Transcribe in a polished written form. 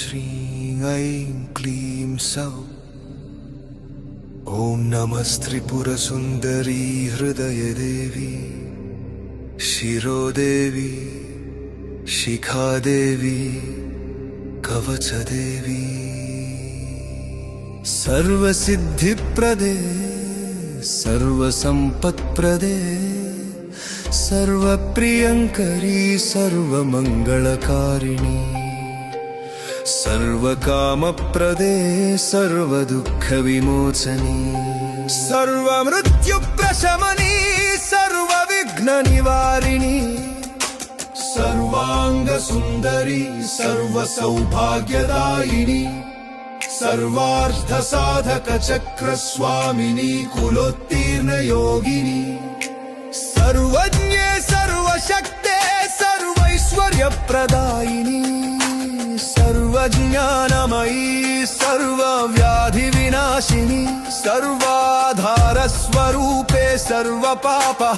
श्रीं ऐं क्लीं सौः। ॐ नमस्त्रिपुरसुन्दरी हृदयदेवी शिरोदेवी शिखादेवी कवचदेवी। सर्वसिद्धिप्रदे सर्वसम्पत्प्रदे सर्वप्रियङ्करी सर्वमङ्गलकारिणी। सर्वकामप्रदे सर्वदुःखविमोचनी। सर्वमृत्युप्रशमनी सर्वविघ्ननिवारिणी। सर्वाङ्गसुन्दरी सर्वसौभाग्यदायिनी। सर्वार्थसाधकचक्रस्वामिनी कुलोत्तीर्णयोगिनी। सर्वज्ञे सर्वशक्ते सर्वैश्वर्यप्रदायिनी। सर्वज्ञानमयी सर्वव्याधिविनाशिनी। सर्वाधारस्वरूपे सर्वपापहरिणी।